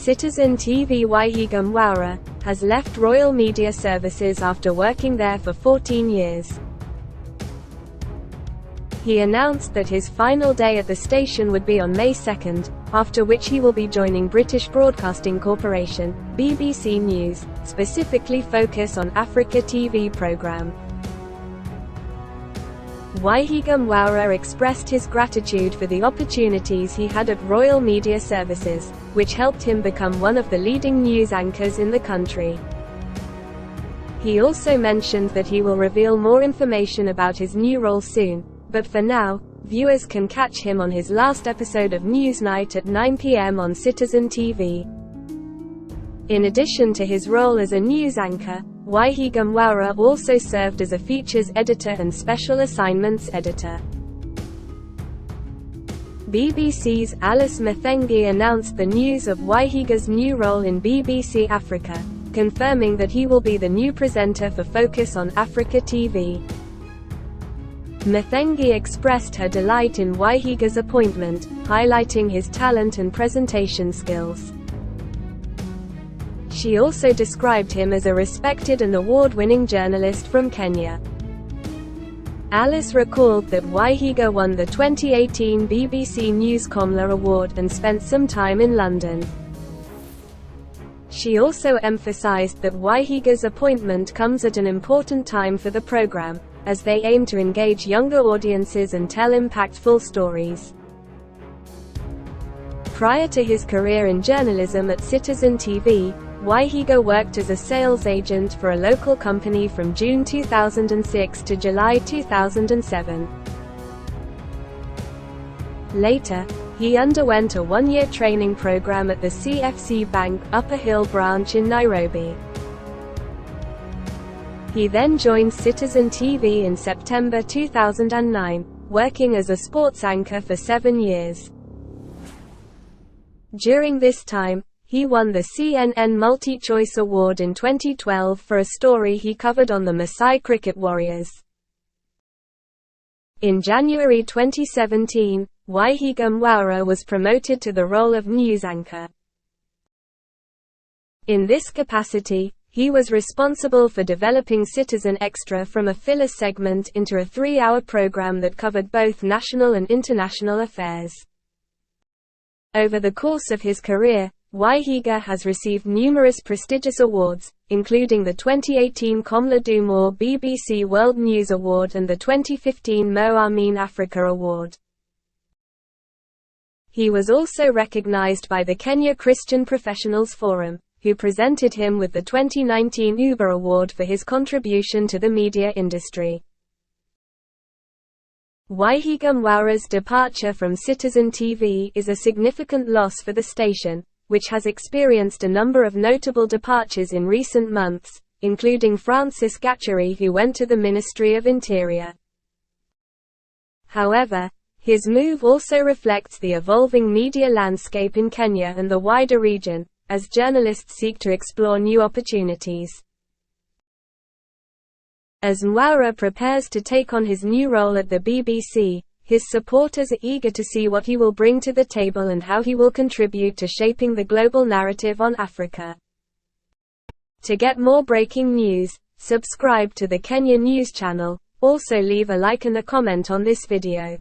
Citizen TV Waihiga Mwaura has left Royal Media Services after working there for 14 years. He announced that his final day at the station would be on May 2, after which he will be joining British Broadcasting Corporation, BBC News, specifically focus on Africa TV programme. Waihiga Mwaura expressed his gratitude for the opportunities he had at Royal Media Services, which helped him become one of the leading news anchors in the country. He also mentioned that he will reveal more information about his new role soon, but for now, viewers can catch him on his last episode of Newsnight at 9 p.m. on Citizen TV. In addition to his role as a news anchor, Waihiga Mwaura also served as a features editor and special assignments editor. BBC's Alice Mathengi announced the news of Waihiga's new role in BBC Africa, confirming that he will be the new presenter for Focus on Africa TV. Mathengi expressed her delight in Waihiga's appointment, highlighting his talent and presentation skills. She also described him as a respected and award-winning journalist from Kenya. Alice recalled that Waihiga won the 2018 BBC News Comla Award and spent some time in London. She also emphasized that Waihiga's appointment comes at an important time for the program, as they aim to engage younger audiences and tell impactful stories. Prior to his career in journalism at Citizen TV, Waihiga worked as a sales agent for a local company from June 2006 to July 2007. Later, he underwent a one-year training program at the CFC Bank, Upper Hill branch in Nairobi. He then joined Citizen TV in September 2009, working as a sports anchor for 7 years. During this time, he won the CNN Multi-Choice Award in 2012 for a story he covered on the Maasai cricket warriors. In January 2017, Waihiga Mwaura was promoted to the role of news anchor. In this capacity, he was responsible for developing Citizen Extra from a filler segment into a 3-hour program that covered both national and international affairs. Over the course of his career, Waihiga has received numerous prestigious awards, including the 2018 Comla D'Humour BBC World News Award and the 2015 Mo Amin Africa Award. He was also recognized by the Kenya Christian Professionals Forum, who presented him with the 2019 Uber Award for his contribution to the media industry. Waihiga Mwaura's departure from Citizen TV is a significant loss for the station, which has experienced a number of notable departures in recent months, including Francis Gacheri, who went to the Ministry of Interior. However, his move also reflects the evolving media landscape in Kenya and the wider region, as journalists seek to explore new opportunities. As Mwaura prepares to take on his new role at the BBC, his supporters are eager to see what he will bring to the table and how he will contribute to shaping the global narrative on Africa. To get more breaking news, subscribe to the Kenya News channel. Also leave a like and a comment on this video.